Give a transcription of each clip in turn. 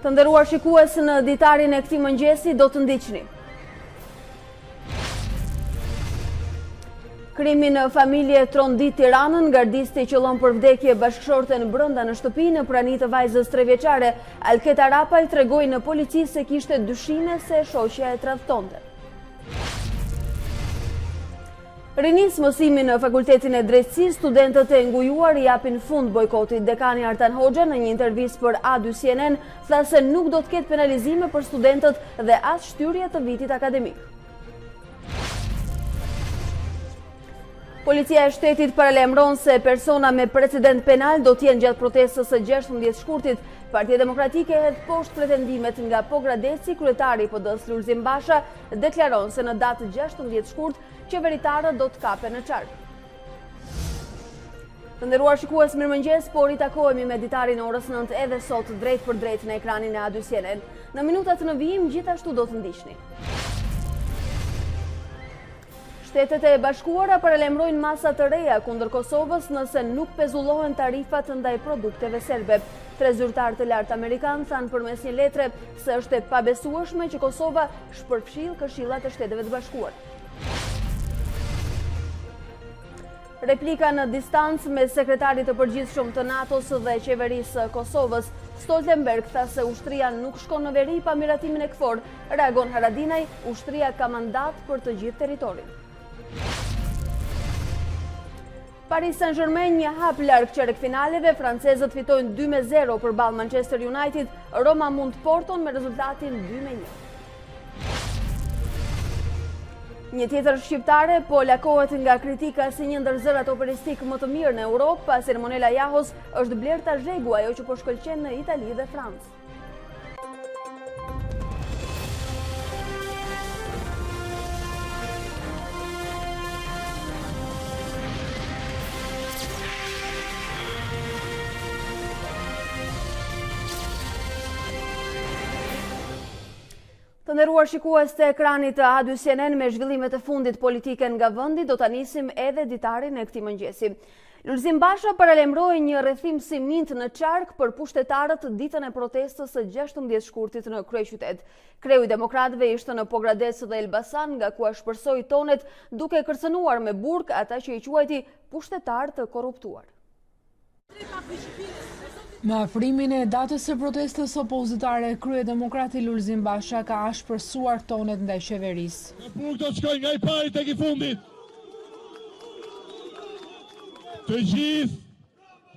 Të nderuar shikues, në ditarin e këtij mëngjesi do të ndiqni. Krimi në familje trondit Tiranën, gardisti qëllon për vdekje bashkëshorten brenda në shtëpi në prani të vajzës 3 vjeçare. Alketa Rapaj tregoi në polici se kishte dyshime se shoqja e tradhtonte. Rinis mësimi në Fakultetin e Drejtësisë, studentët e ngujuar i japin fund bojkotit. Dekani Artan Hoxha në një intervistë për A2 CNN tha se nuk do të ketë penalizime për studentët dhe as shtyrje të vitit akademik. Policia e shtetit paralajmëron se persona me precedent penal do të jenë gjatë protestës së 16 shkurtit. Partia Demokratike hedh poshtë pretendimet nga Pogradeci. Kryetari i PD-s Lulzim Basha deklaron se në datë 16 shkurt qeveritarët do të kapen në qark. Të nderuar shikues, mirëmëngjes, po ritakohemi me Ditari në orës 9 edhe sot drejt për drejt në ekranin e A2 CNN. Në minutat në vijim gjithashtu do të ndiqni. Shtetet e Bashkuara paralajmërojnë masa të reja kundër Kosovës nëse nuk pezullohen tarifat ndaj produkteve serbe. 3 zyrtarë të lartë amerikanë thanë përmes një letre se është e pabesueshme që Kosova shpërfshill Këshillat e Shteteve të Bashkuara. Replika në distancë me sekretarit të përgjithshëm të NATO-s dhe qeverisë Kosovës. Stoltenberg tha se ushtria nuk shkon në veri pa miratimin e KFOR. Reagon Haradinaj, ushtria ka mandat për të gjithë territorin. Paris Saint-Germain një hap larg çerek-finaleve, francezët fitojnë 2-0 përballë Manchester United, Roma mund Porton me rezultatin 2-1. Një tjetër shqiptare po lakohet nga kritika si një ndër zërat operistik më të mirë në Europë, pasi Monela Jahos është Blerta Zhegu, ajo që po shkëlqen në Itali dhe Francë. Të nderuar shikues të ekranit të A2 CNN, me zhvillimet e fundit politike nga vendi, do ta nisim edhe ditarin e këtij mëngjesi. Lulzim Basha paralajmëroi një rrethim simint në qark për pushtetarët ditën e protestës së 16 shkurtit në kryeqytet. Kreu i demokratëve ishte në Pogradec dhe Elbasan, nga ku shpërsoi tonet duke kërcënuar me burg ata që i quajti pushtetar të korruptuar. Me afrimin e datës së protestës opozitare, kryedemokrati Lulzim Basha ka ashpërsuar tonet ndaj qeverisë. Në burg do të shkojnë nga i pari tek i fundit. Të gjithë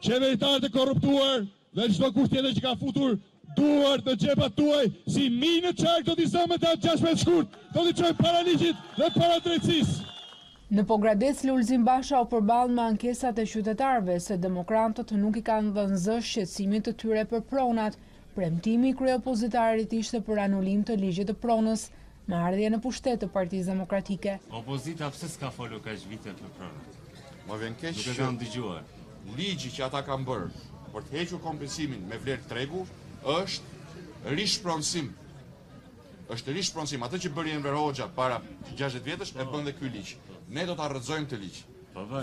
qeveritarët e korruptuar dhe çdo kush tjetër që ka futur duart në xhepat tuaj, si minë në qark do t'i zëmë të 16 shkurt, do t'i çojnë para ligjit dhe para drejtësisë. Në Pogradec, Lulzim Basha u përball me ankesat e qytetarëve se demokratët nuk i kanë dhënë zë shqetësimit të tyre për pronat. Premtimi i kryeopozitarit ishte për anulim të ligjit të pronës, me ardhje në pushtet të Partisë Demokratike. Opozita pse s'ka folur kaq vite për pronat? Më vjen keq Nuk e kanë dëgjuar. Ligji që ata kanë bërë për të hequr kompensimin me vlerë tregu është rishpronësim. Është rishpronësim. Atë që bëri Enver Hoxha para 60 vjetësh e bën dhe ky ligj. Ne do ta rrëzojmë të ligj.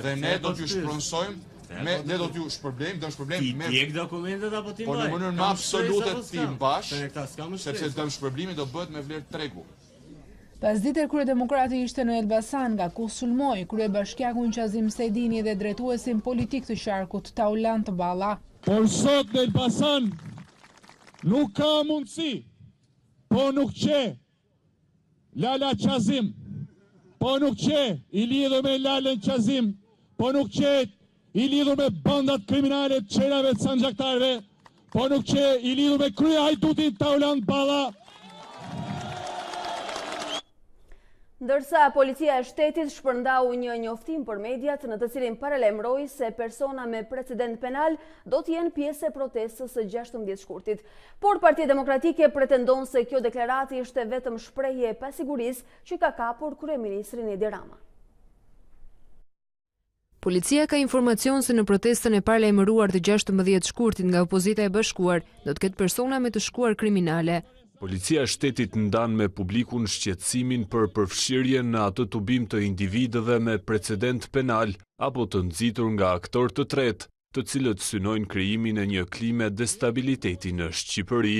Dhe ne do t'ju shpronsojmë, ne do t'ju shpërblejmë, do shpërblejmë me Ti dokumentet apo ti mbaj? por në mënyrë më absolute ti mbash, sepse dëm shpërblimi do bëhet me vlerë tregu. Pasdite kryedemokrati ishte në Elbasan, nga ku sulmoi kryebashkiakun Qazim Saidini dhe drejtuesin politik të qarkut Taulan Tballa. Por sot në Elbasan nuk ka mundësi, po nuk qe Lala Qazim, po nuk qe i lidhur me Lalën Qazim, po nuk qe i lidhur me bandat kriminale të qerave të sanxaktarëve, po nuk qe i lidhur me krye hajdutin Taulan Tballa. Ndërsa policia e shtetit shpërndau një njoftim për mediat në të cilin paralajmëroi se persona me precedent penal do të jenë pjesë e protestës së 16 shkurtit. Por Partia Demokratike pretendon se kjo deklaratë ishte vetëm shprehje e pasigurisë që ka kapur kryeministrin Edi Rama. Policia ka informacion se në protestën e paralajmëruar të 16 shkurtit nga opozita e bashkuar do të ketë persona me të shkuar kriminale. Policia e shtetit ndan me publikun shqetësimin për përfshirje në atë tubim të individëve me precedent penal apo të nxitur nga aktor të tretë të cilët synojnë krijimin e një klime destabiliteti në Shqipëri.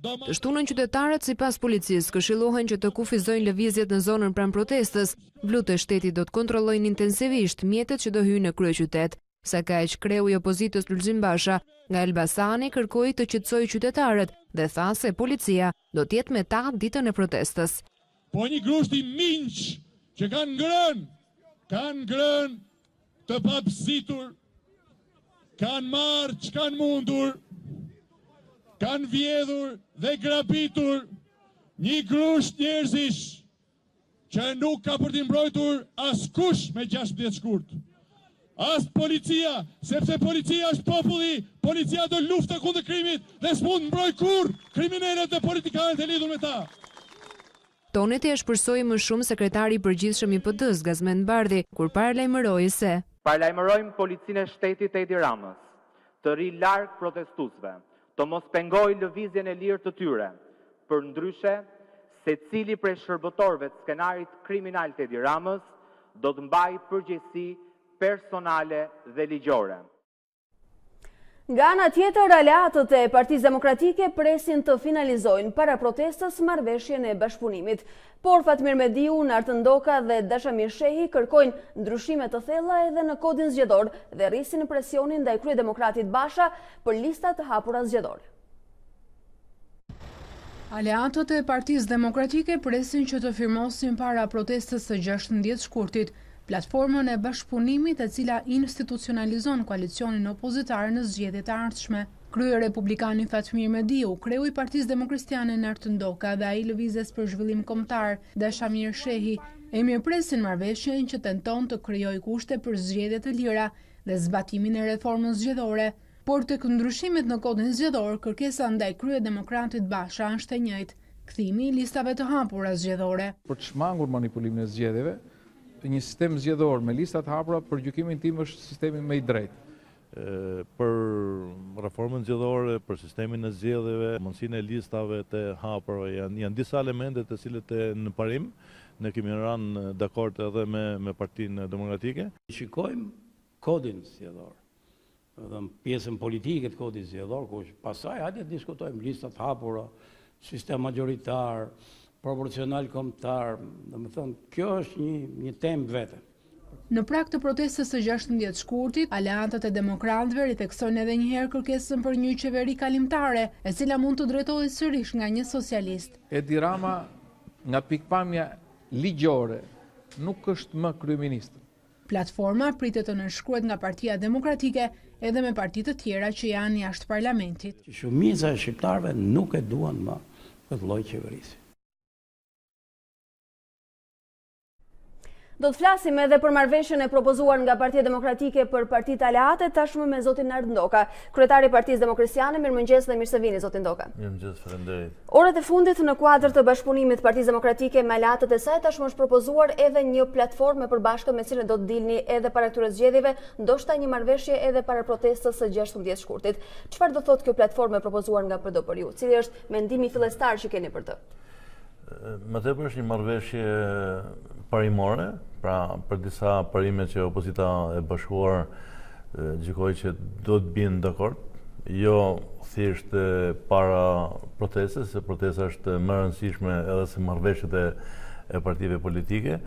Të shtunën qytetarët sipas policisë këshillohen që të kufizojnë lëvizjet në zonën pranë protestës. Blut e shtetit do të kontrollojnë intensivisht mjetet që do hyjnë në kryeqytet. Sa kaq kreu i opozitës Lulzim Basha nga Elbasani kërkoi të qetësojë qytetarët dhe tha se policia do të jetë me ta ditën e protestës. Po një grusht i minç që kanë ngrënë të papëzitur, kanë marrë që kanë mundur, kanë vjedhur dhe grabitur një grusht njerëzish që nuk ka për t'i mbrojtur askush me 16 shkurt. As policia, sepse policia është populli, policia do lufta kundër krimit dhe s'mund mbroj kur kriminalët dhe politikanët e lidhur me ta. Toneti e shpërsoi më shumë sekretari i përgjithshëm i PD-s Gazmend Bardhi, kur paralajmëroi se paralajmërojmë policinë e shtetit e Edi Ramës të ri larg protestuesve, të mos pengojë lëvizjen e lirë të tyre, për ndryshe secili prej shërbëtorëve të skenarit kriminal të Edi Ramës do të mbajë përgjegjësi personale dhe ligjore. Nga ana tjetër, aleatët e Partisë Demokratike presin të finalizojnë para protestës marrëveshjen e bashkëpunimit. Por Fatmir Mediu, Nartë Ndoka dhe Dashamir Shehi kërkojnë ndryshime të thella edhe në kodin zgjedhor dhe rrisin presionin ndaj kryedemokratit Basha për lista të hapura zgjedhore. Aleatët e Partisë Demokratike presin që të firmosin para protestës së 16 shkurtit platformën e bashkëpunimit e cila institucionalizon koalicionin opozitar në zgjedhjet e ardhshme. Krye republikani Fatmir Mediu, kreu i Partisë Demokristiane Nartë Ndoka dhe ai lëvizjes për zhvillim kombëtar Dashamir Shehi e mirëpresin marrëveshjen që tenton të krijojë kushte për zgjedhje të lira dhe zbatimin e reformës zgjedhore. Por tek ndryshimet në kodin zgjedhor, kërkesa ndaj kryedemokratit Basha është e njëjtë, kthimi i listave të hapura zgjedhore. Për të shmangur manipulimin e zgjedhjeve, një sistem zgjedhor me listat hapura për gjykimin tim është sistemi më i drejtë. Për reformën zgjedhore, për sistemin e zgjedhjeve, mundësinë e listave të hapura janë disa elemente të cilët në parim ne kemi rënë dakord edhe me Partinë Demokratike. Shikojmë kodin zgjedhor, dhe pjesën politike të kodit zgjedhor, ku pastaj hajde të diskutojmë listat hapura, sistem majoritar, proporcional kombëtar, domethënë kjo është një temë vete. Në prag të protestës së 16 shkurtit, aleatët e demokratëve riteksojnë edhe një herë kërkesën për një qeveri kalimtare, e cila mund të drejtohet sërish nga një socialist. Edi Rama, nga pikpamja ligjore, nuk është më kryeminist. Platforma pritet të nënshkruhet nga Partia Demokratike edhe me parti të tjera që janë jashtë parlamentit. Shumica e shqiptarëve nuk e duan më këtë lloj qeverisje. Do të flasim edhe për marrëveshjen e propozuar nga Partia Demokratike për partitë aleate, tashmë me zotin Nartë Ndoka, kryetari i Partisë Demokraciane. Mirëmëngjes dhe mirë se vini, zotin Ndoka. Mirëmëngjes, faleminderit. Orët e fundit në kuadër të bashkëpunimit Partisë Demokratike me aleatët e saj, tashmë është propozuar edhe një platformë e përbashkët me cilën do të dilni edhe para këtyre zgjedhjeve, ndoshta një marrëveshje edhe para protestës së 16 shkurtit. Çfarë do thotë kjo platformë e propozuar nga PD për ju? Cili është mendimi fillestar që keni për të? Më tepër është një marrëveshje parimore, pra për disa parime që opozita e bashkuar gjykoi që do të bien dakord, jo thjesht para protestës, se protesta është më e rëndësishme edhe se marrëveshjet e partive politike,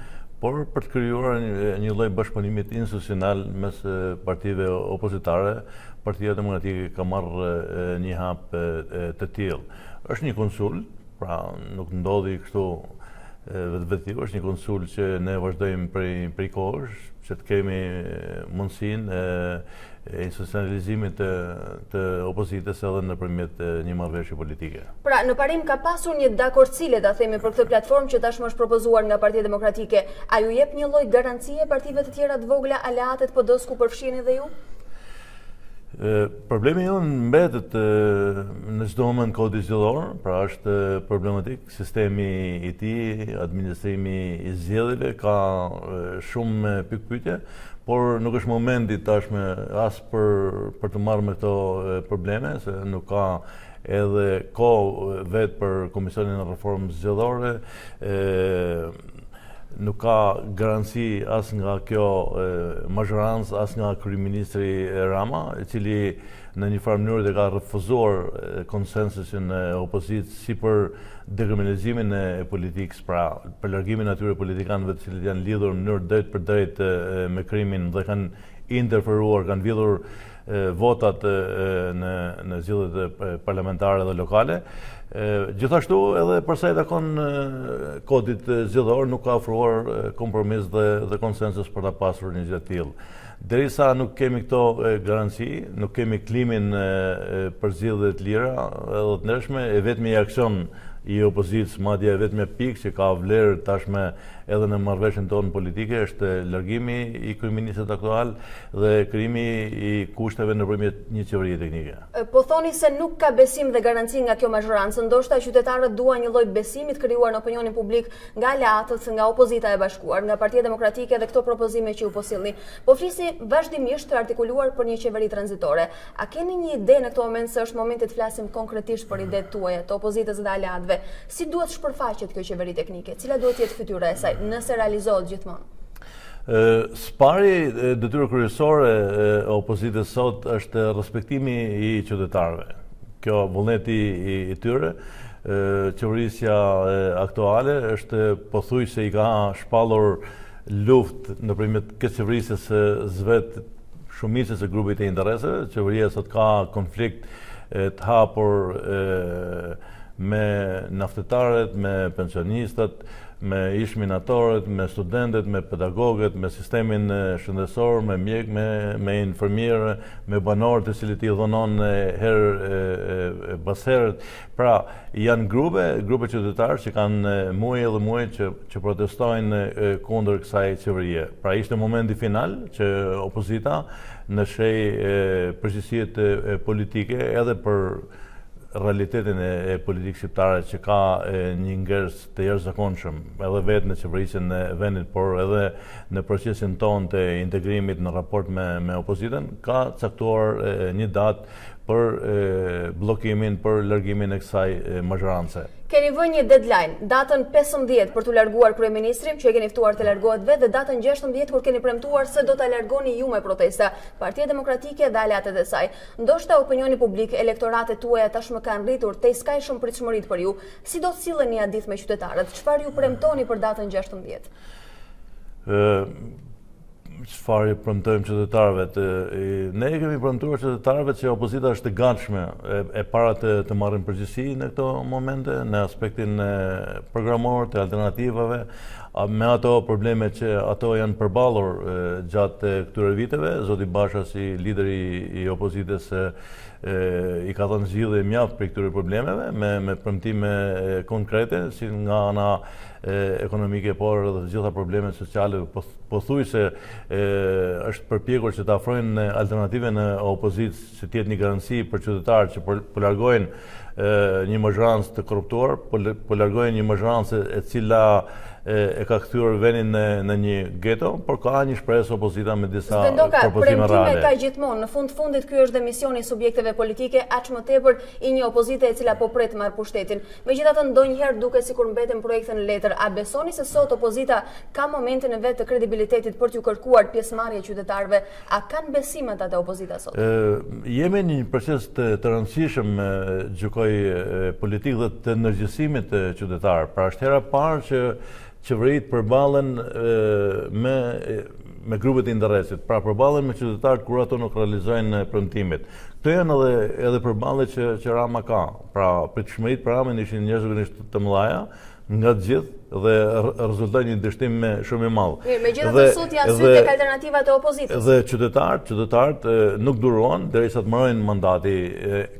por për të krijuar një lloj bashkëpunimi institucional mes partive opozitare. Partia Demokratike ka marrë një hap të tillë. Është një konsult, pra nuk ndodhi kështu vetë, është një konsult që ne vazhdojmë prej kohësh, që të kemi mundësinë e institucionalizimit të opozitës edhe nëpërmjet një marrëveshje politike. Pra, në parim ka pasur një dakordcile, ta themi, për këtë platformë që tashmë është propozuar nga Partia Demokratike. A ju jep një lloj garancie partive të tjera të vogla aleate të PD-s ku përfshiheni edhe ju? Problemi jonë mbetet në çdo moment kodi zgjedhor, pra është problematik. Sistemi i tij, administrimi i zgjedhjeve ka shumë pikpyetje, por nuk është momenti tashme as për të marrë me këto probleme, se nuk ka edhe kohë vetë për Komisionin e Reformës Zgjedhore. nuk ka garanci as nga kjo mazhorancë, as nga kryeministri Rama, i cili në një farë mënyrë dhe ka refuzuar konsensusin e opozitës si për dekriminalizimin e politikës, pra për largimin atyre politikanëve të cilët janë lidhur në mënyrë drejt për drejt me krimin dhe kanë interferuar, kanë vjedhur votat në zgjedhjet parlamentare dhe lokale. Gjithashtu edhe për sa i takon kodit zgjedhor nuk ka ofruar kompromis dhe konsensus për ta pasur një gjë të tillë. Derisa nuk kemi këto garanci, nuk kemi klimin për zgjedhje të lira edhe të ndershme, e vetmi aksion i opozitës, madje vetëm pikë që ka vlerë tashme edhe në marrëveshjen tonë politike është largimi i kryeministit aktual dhe krijimi i kushteve nëpërmjet një qeverie teknike. Po thoni se nuk ka besim dhe garanci nga kjo mazhorancë, ndoshta qytetarët duan një lloj besimi të krijuar në opinionin publik nga aleatët, nga opozita e bashkuar, nga Partia Demokratike dhe këto propozime që ju po sillni. Po flisi vazhdimisht të artikuluar për një qeveri tranzitore. A keni një ide në këtë moment se është momenti të flasim konkretisht për idetë tuaja të opozitës dhe aleatëve? Si duhet shpërfaqet kjo qeveri teknike? Cila duhet jetë fytyra e saj nëse realizohet gjithmonë? Spari detyrë kryesore e opozitës sot është respektimi i qytetarëve. Kjo vullneti i tyre, qeverisja aktuale është pothuajse i ka shpallur luftë nëpërmjet këtë qeverisë së zvet shumicës së grupit të interesave. Qeveria sot ka konflikt të hapur me naftetarët, me pensionistat, me ish-minatorët, me studentët, me pedagogët, me sistemin shëndetësor, me mjek, me infermierë, me banorët të cilët i dhunon herë pas herët. Pra, janë grupe qytetarë që kanë muaj edhe muaj që protestojnë kundër kësaj qeverie. Pra, ishte momenti final që opozita në shej përgjegjësitë politike edhe për realitetin e politikë shqiptare që ka një ngers të jashtëzakonshëm edhe vetë në qeverisjen e vendit, por edhe në procesin tonë të integrimit në raport me opozitën, ka caktuar një datë për bllokimin, për largimin e kësaj mazhorance. Keni vënë një deadline, datën 15 për të larguar kryeministrin, që e keni ftuar të largohet vetë, dhe datën 16 kur keni premtuar se do ta largoni ju me protesta, Partia Demokratike dhe aleatët e saj. Ndoshta opinioni publik, elektoratet tuaja tashmë kanë rritur te skajshëm pritshmëritë për ju. Si do të silleni ja ditë me qytetarët? Çfarë ju premtoni për datën 16? Çfarë i premtojmë qytetarëve? Ne kemi premtuar qytetarëve që opozita është e gatshme e para të marrin përgjegjësi në këto momente në aspektin programor të alternativave, me ato probleme që ato janë përballur gjatë këtyre viteve. Zoti Basha si lideri i opozitës i ka dhënë zgjidhje mjaft për këtyre problemeve me premtime konkrete, si nga ana ekonomike, por edhe të gjitha problemet sociale. Pothuajse është përpjekur që të afrojnë alternative në opozitës që të jetë një garanci për qytetarët që po largojnë një mazhorancë të korruptuar, po largojnë një mazhorancë e cila e ka kthyer vendin në një geto, por ka një shpresë opozita me disa propozime reale. Ka gjithmonë, në fundit ky është dhe misioni i subjekteve politike, aq më tepër i një opozite e cila po pret marr pushtetin. Megjithatë ndonjëherë duket sikur mbeten projekte në letër. A besoni se sot opozita ka momentin e vet të kredibilitetit për t'ju kërkuar pjesëmarrje qytetarëve? A kanë besim ata te opozita sot? Jemi në një proces të rëndësishëm gjykoj politik dhe të ndërgjegjësimit të qytetarëve. Pra është hera parë që qeveritë përballen me grupet e interesit, pra përballen me qytetarët kur ato nuk realizojnë premtimet. Këto janë edhe përballje që Rama ka. Pra pritshmëritë për Ramën ishin njerëzisht të mëdha nga të gjithë dhe rezultoi një dështim shumë i madh. Megjithatë sot janë sy tek alternativat e opozitës. Dhe qytetarët nuk duruan derisa të mbarojnë mandati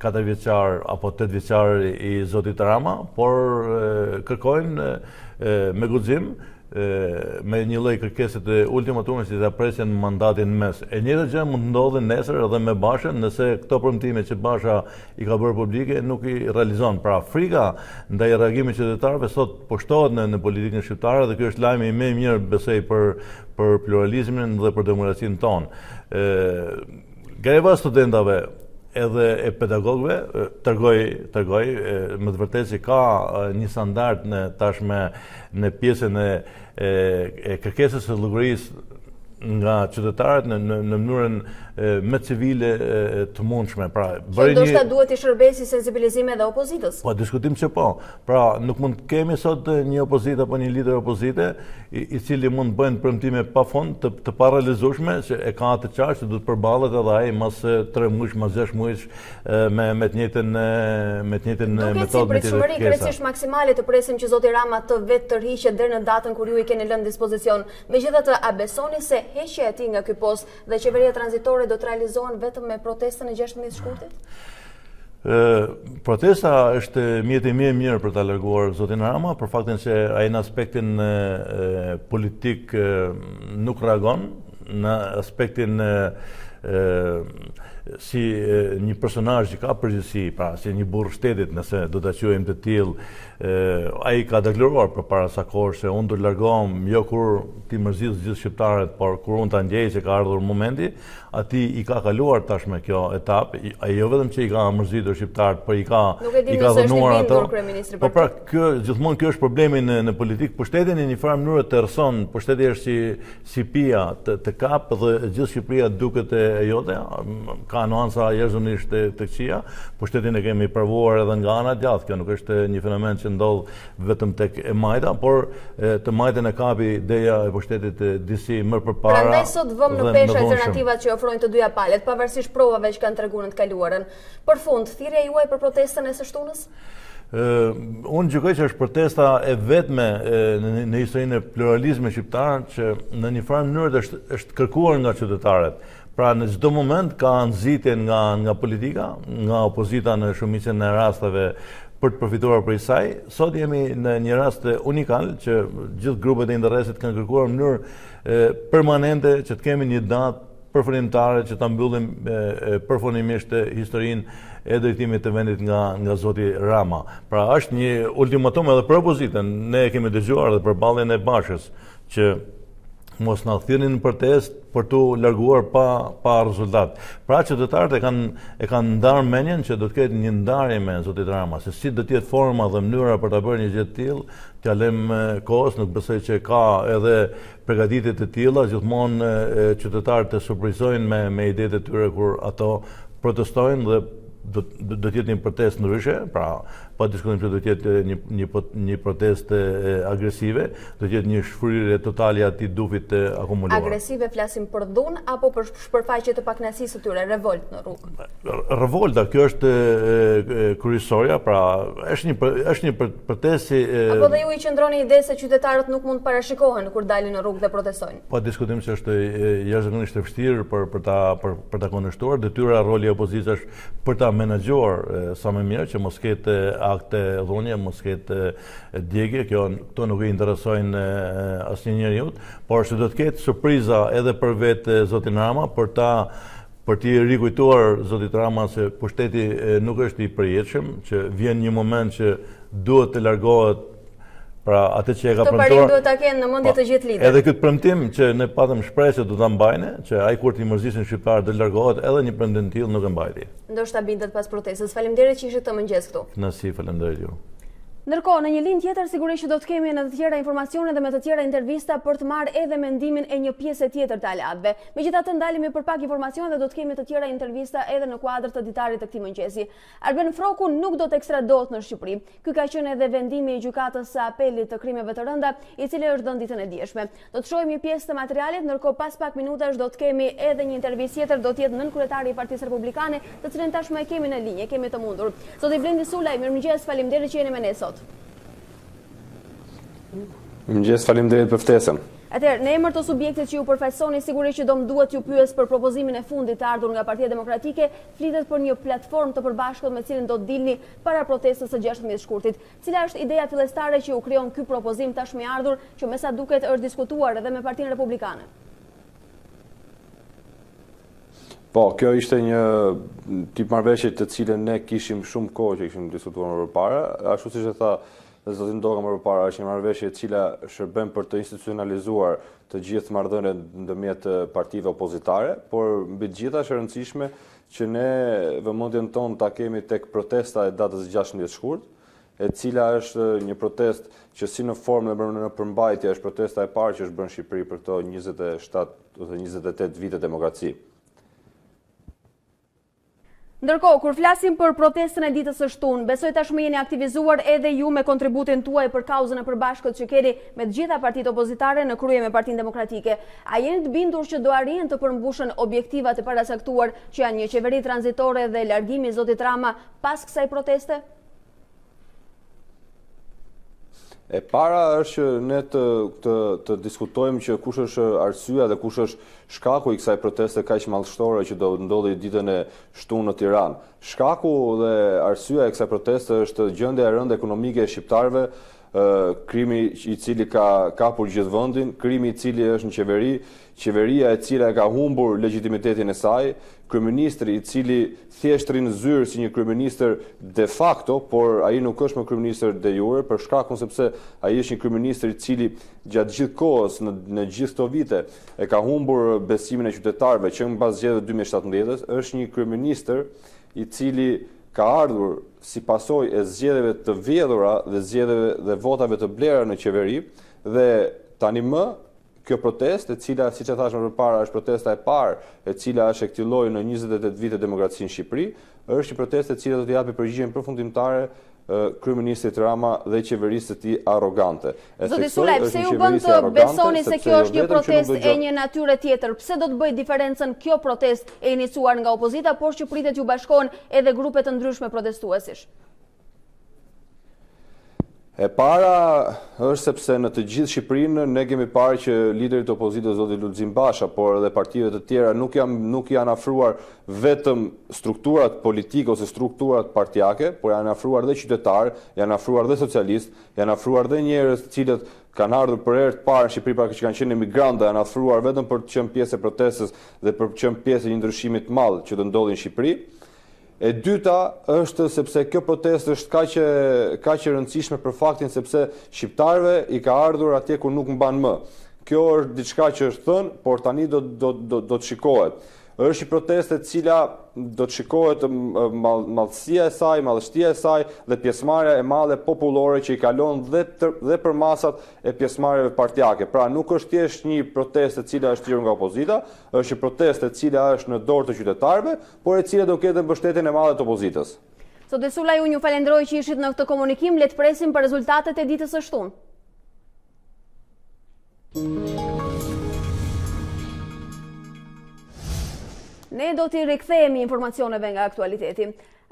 4 vjeçar apo 8 vjeçar i zotit Rama, por kërkojnë me guxim, me një lloj kërkese të ultimatumit që ta presin mandatin mes. E njëjta gjë mund të ndodhë nesër edhe me Bashën, nëse këto premtime që Basha i ka bërë publike nuk i realizon. Pra frika ndaj reagimit qytetarëve sot po shtohet në politikën shqiptare dhe ky është lajmi më i mirë besoj për pluralizmin dhe për demokracinë tonë. Greva studentave edhe e pedagogëve, tërgoj, më të vërtetë që ka një standard tashme në pjesën e kërkesës së llogarisë nga qytetarët në mënyrën me civile të mundshme. Pra, ndoshta duhet i shërbesi sensibilizime dhe opozitës. Po, diskutim që po. Pra, nuk mund të kemi sot një opozit apo një lider opozite i cili mund bëjnë premtime pa fond të parealizueshme, që e ka të qartë që duhet përballet edhe ai mas 3 muaj, mas 6 muaj me të njëjtën metodë. Duket si pritshmëri krejtësisht maksimale të presim që zoti Rama të vetë tërhiqet deri në datën kur ju i keni lënë dispozicion. Megjithatë, a besoni se heqja e tij nga ky post dhe qeveria tranzitore do të realizohen vetëm me protestën e 16 shkurtit? Protesta është mjeti më i mirë për ta larguar zotin Rama, për faktin se ai në aspektin politik nuk reagon, në aspektin si një personazh që ka përgjegjësi, pra si një burr shtetit, nëse do ta quajmë të tillë, ai ka deklaruar përpara sa kohë se unë do të largohem jo kur ti mërzit gjithë shqiptarët, por kur unë ta ndjej që ka ardhur momenti, ati i ka kaluar tashme kjo etapë, ai jo vetëm që i ka mërzitur shqiptarët, por i ka dhënuar ato. Po pra, gjithmonë kjo është problemi në politikë. Pushteti në një farë mënyrë të rëson, pushteti është si pia të kap dhe gjithë Shqipëria duket e jote, ka nuanca jashtëzakonisht të këqija. Pushtetin e kemi provuar edhe nga ana djathtë, kjo nuk është një fenomen që ndodh vetëm tek e majta, por të majtën e kapi ideja e pushtetit disi më përpara. Prandaj sot vëmë në peshë alternativat që ofrojnë të dyja palët, pavarësisht provave që kanë treguar në të kaluarën. Për fund, thirrja juaj për protestën e së shtunës? Unë gjykoj që është protesta e vetme në historinë e pluralizmit shqiptar që në një farë mënyrë është kërkuar nga qytetarët. Pra në çdo moment ka nxitje nga politika, nga opozita në shumicën e rasteve për të përfituar prej saj. Sot jemi në një rast unikal që gjithë grupet e interesit kanë kërkuar në mënyrë permanente që të kemi një datë përfundimtare që ta mbyllim përfundimisht historinë e drejtimit të vendit nga zoti Rama. Pra është një ultimatum edhe për opozitën. Ne kemi dëgjuar edhe përballjen e Bashës që mos na thirrnin në protestë për tu larguar pa rezultat. Pra qytetarët e kanë ndarë mendjen që do të ketë një ndarje me zotin Rama, se si do të jetë forma dhe mënyra për ta bërë një gjë të tillë, t'ja lëm kohës, nuk besoj që ka edhe përgatitje të tilla, gjithmonë qytetarët të surprizojnë me idetë e tyre kur ato protestojnë dhe do të jetë një protestë ndryshe, pra pa diskutim që do të jetë një protestë agresive, do të jetë një shfryrje totale atij dufit akumuluar. Agresive flasim për dhunë apo për shpërfaqje të pakënaqësisë së tyre, revolt në rrugë? Revolta, kjo është kryesorja, pra është një protestë. Apo dhe ju i qëndroni ide se qytetarët nuk mund të parashikohen kur dalin në rrugë dhe protestojnë? Pa diskutim që është jashtëzakonisht e vështirë për ta kundërshtuar. Detyra, roli i opozitës është për ta menaxhuar sa më mirë që mos ketë akte dhunje, mos ketë djegje, këto nuk i interesojnë asnjë njeriu, por se do të ketë surpriza edhe për vetë zotin Rama për t'i rikujtuar zotit Rama se pushteti nuk është i përjetshëm, që vjen një moment që duhet të largohet. Pra atë që e ka premtuar. Këtë parim duhet ta kenë në mendje të gjithë liderët. Edhe këtë premtim që ne patëm shpresë se do ta mbajnë, që ai kur t'i mërzisin shqiptarët do largohet, edhe një premtim të tillë nuk e mbajti. Ndoshta bindet pas protestës. Faleminderit që ishit këtë mëngjes këtu. Kënaqësi, faleminderit ju. Ndërkohë, në një linjë tjetër sigurisht që do të kemi në të tjera informacione dhe me të tjera intervista për të marrë edhe mendimin e një pjesë tjetër të aleatëve. Megjithatë, ndalemi për pak informacione dhe do të kemi të tjera intervista edhe në kuadër të ditarit të këtij mëngjesi. Arben Froku nuk do të ekstradohet në Shqipëri. Ky ka qenë edhe vendimi i gjykatës së apelit të krimeve të rënda, i cili është dhënë ditën e dieshme. Do të shohim një pjesë të materialit, ndërkohë pas pak minutash do të kemi edhe një intervistë tjetër, do të jetë nën kryetari i Partisë Republikane, të cilën tashmë e kemi në linjë, kemi të mundur. Zoti Blendi Sulaj, mirëmëngjes, faleminderit që jeni me ne sot. Mëngjes, faleminderit për ftesën. Atëherë, në emër të subjektit që ju përfaqësoni, sigurisht që do më duhet ju pyes për propozimin e fundit të ardhur nga Partia Demokratike, flitet për një platformë të përbashkët me cilën do të dilni para protestës së 16 shkurtit. Cila është ideja fillestare që u krijon ky propozim tashmë i ardhur, që me sa duket është diskutuar edhe me Partinë Republikane? Po, kjo ishte një tip marrëveshje të cilën ne kishim shumë kohë që kishim diskutuar më parë, ashtu siç e tha dhe zotin Doga më përpara, është një marrëveshje e cila shërben për të institucionalizuar të gjithë marrëdhëniet ndërmjet partive opozitare, por mbi të gjitha është e rëndësishme që ne vëmendjen tonë ta kemi tek protesta e datës 16 shkurt, e cila është një protest që si në formë dhe në përmbajtje është protesta e parë që është bërë në Shqipëri për këto 27 ose 28 vite demokraci. Ndërkohë, kur flasim për protestën e ditës së shtunë, besoj tashmë jeni aktivizuar edhe ju me kontributin tuaj për kauzën e përbashkët që keni me të gjitha partitë opozitare në krye me Partinë Demokratike. A jeni të bindur që do arrijnë të përmbushën objektivat e parasaktuar që janë një qeveri tranzitore dhe largimi i zotit Rama pas kësaj proteste? E para është që ne të diskutojmë që kush është arsyeja dhe kush është shkaku i kësaj proteste kaq madhështore që do ndodhi ditën e shtunë në Tiranë. Shkaku dhe arsyeja e kësaj proteste është gjendja e rëndë ekonomike e shqiptarëve, krimi i cili ka kapur gjithë vendin, krimi i cili është në qeveri, qeveria e cila ka humbur legitimitetin e saj, kryeministri i cili thjesht rrin zyrë si një kryeministër de facto, por ai nuk është më kryeministër de jure, për shkakun sepse ai është një kryeministër i cili gjatë gjithë kohës në gjithë këto vite e ka humbur besimin e qytetarëve që mbas zgjedhjeve 2017, është një kryeministër i cili ka ardhur si pasojë e zgjedhjeve të vjedhura dhe zgjedhjeve dhe votave të blera në qeveri dhe tani më kjo protestë, e cila, siç e thash më përpara, është protesta e parë, e cila është e këtij lloji në 28 vite demokraci në Shqipëri, është një protestë e cila do të japi përgjigjen përfundimtare kryeministrit Rama dhe qeverisë të tij arrogante. Zoti Sulaj, pse ju bën të besoni se kjo është një protestë e një natyre tjetër? Pse do të bëjë diferencën kjo protestë e iniciuar nga opozita, por që pritet ju bashkohen edhe grupe të ndryshme protestuesish? E para është sepse në të gjithë Shqipërinë ne kemi parë që liderit e opozitës zoti Lulzim Basha, por edhe partive të tjera nuk janë afruar vetëm strukturat politike ose strukturat partijake, por janë afruar dhe qytetarë, janë afruar dhe socialistë, janë afruar dhe njerëz të cilët kanë ardhur për herë të parë në Shqipëri pra që kanë qenë emigranta, janë afruar vetëm për të qenë pjesë e protestës dhe për të qenë pjesë e një ndryshimi të madh që do ndodhi në Shqipëri. E dyta është sepse kjo protestë është kaq e rëndësishme për faktin sepse shqiptarëve i ka ardhur atje ku nuk mban më. Kjo është diçka që është thënë, por tani do të shikohet. Është një protestë e cila do të shikohet madhësia e saj, madhështia e saj dhe pjesëmarrja e madhe popullore që i kalon dhe për masat e pjesëmarrjeve partijake. Pra nuk është thjesht një protestë e cila është thirrur nga opozita, është një protestë e cila është në dorë të qytetarëve, por e cila do ketë mbështetjen e madhe të opozitës. Zoti Sulaj, unë ju falenderoj që ishit në këtë komunikim, le të presim për rezultatet e ditës së shtunë. Ne do t'i rikthehemi informacioneve nga aktualiteti.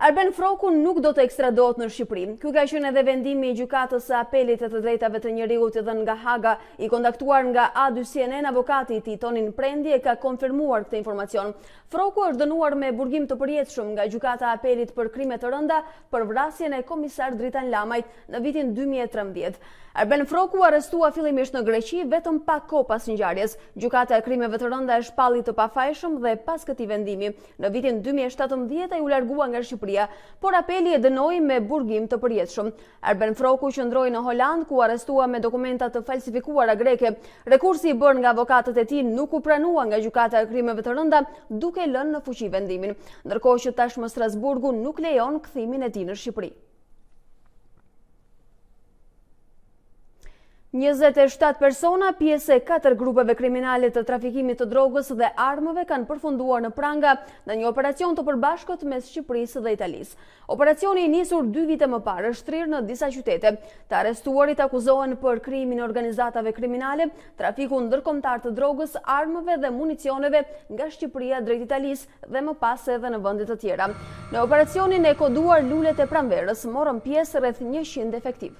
Arben Froku nuk do të ekstradohet në Shqipëri. Ky ka qenë edhe vendimi i gjykatës së apelit të drejtave të njerëzit i dhënë nga Haga, i kontaktuar nga A2CNN, avokati i tij Tonin Prendi e ka konfirmuar këtë informacion. Froku është dënuar me burgim të përjetshëm nga gjykata e apelit për krime të rënda për vrasjen e komisar Dritan Lamajt në vitin 2013. Arben Froku arrestua fillimisht në Greqi vetëm pak kohë pas ngjarjes. Gjykata e krimeve të rënda e shpalli të pafajshëm dhe pas këtij vendimi, në vitin 2017 ai u largua nga Shqipëria, por apeli e dënoi me burgim të përjetshëm. Arben Froku qëndroi në Holand ku arrestua me dokumenta të falsifikuara greke. Rekursi i bërë nga avokatët e tij nuk u pranua nga gjykata e krimeve të rënda, duke lënë në fuqi vendimin, ndërkohë që tashmë Strasburgu nuk lejon kthimin e tij në Shqipëri. 27 persona, pjesë e 4 grupeve kriminale të trafikimit të drogës dhe armëve kanë përfunduar në pranga në një operacion të përbashkët mes Shqipërisë dhe Italisë. Operacioni i nisur 2 vite më parë është thrirë në disa qytete. Të arrestuarit akuzohen për krimin e organizatave kriminale, trafikun ndërkombëtar të drogës, armëve dhe municioneve nga Shqipëria drejt Italisë dhe më pas edhe në vende të tjera. Në operacionin e koduar lulet e pranverës morën pjesë rreth 100 efektiv.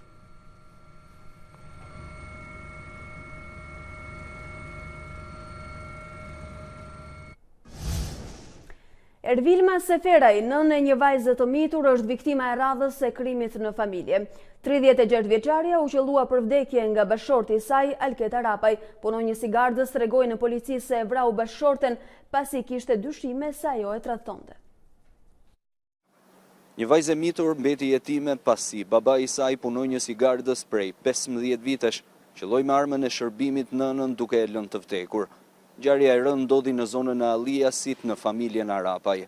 Ervilma Seferaj, nën e një vajze të mitur, është viktima e radhës së krimit në familje. 36 vjeçaria u qellua për vdekje nga bashorti i saj, Alket Arapaj. Punonjës i gardës tregoi në polici se e vrau bashorten pasi kishte dyshime se ajo e tradhtonte. Një vajzë e mitur mbeti jetime pasi babai i saj punonjës i gardës prej 15 vitesh, qelloi me armën e shërbimit nënën duke e lënë të vdekur. Ngjarja e rëndë ndodhi në zonën e Alliasit në familjen Arapaj.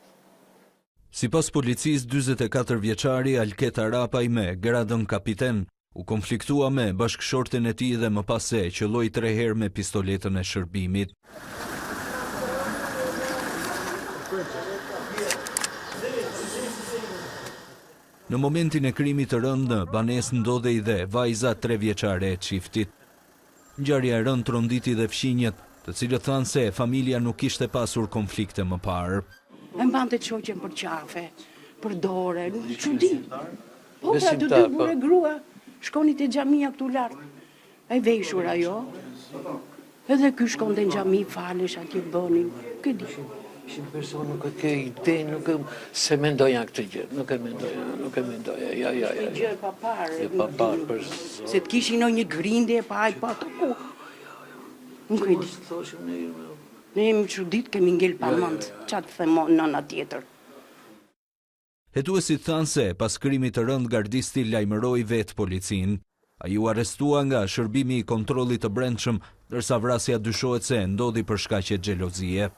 Sipas policisë, 44 vjeçari Alket Arapaj me gradën kapiten u konfliktua me bashkëshorten e tij dhe më pas se qelloi 3 herë me pistoletën e shërbimit. Në momentin e krimit të rënd në banesë ndodhej dhe vajza 3 vjeçare e çiftit. Ngjarja e rënd tronditi dhe fqinjet, të cilët thanë se familja nuk kishte pasur konflikte më parë. E mbante çoqen për qafe, për dore, çudi. Po pra të dy burë grua, shkoni te xhamia këtu lart. E veshur ajo. Edhe ky shkonte në xhami falesh atje bënin. Kë di. Ishin person nuk e ke ide, nuk e se mendoja këtë gjë, nuk e mendoja, ja. Gjë pa parë. Pa parë, për se të kishin një grindje pa aq pa ato ku. Nuk e di. Ne jemi çudit kemi ngel pa mend. Ç'a të them nëna tjetër. Hetuesit thanë se pas krimit të rënd gardisti lajmëroi vetë policinë. Ai u arrestua nga shërbimi i kontrollit të brendshëm, ndërsa vrasja dyshohet se ndodhi për shkaqe xhelozie.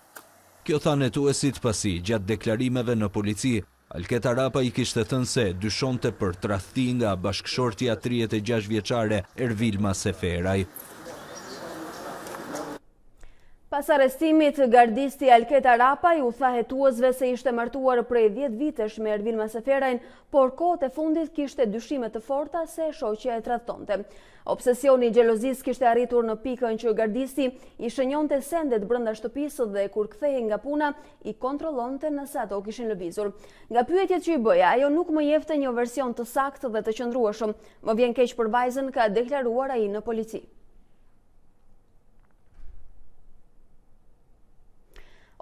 Kjo thanë hetuesit pasi gjatë deklarimeve në polici, Alket Arapaj kishte thënë se dyshonte për tradhti nga bashkëshortja 36 vjeçare Ervilma Seferaj. Pas arrestimit, gardisti Alket Arapaj u tha hetuesve se ishte martuar prej 10 vitesh me Ervilma Seferajn, por kohët e fundit kishte dyshime të forta se shoqja e tradhtonte. Obsesioni i xhelozisë kishte arritur në pikën që gardisti i shënjonte sendet brenda shtëpisë dhe kur kthehej nga puna i kontrollonte nëse ato kishin lëvizur. Nga pyetjet që i bëja, ajo nuk më jepte një version të saktë dhe të qëndrueshëm. Më vjen keq për vajzën, ka deklaruar ai në polici.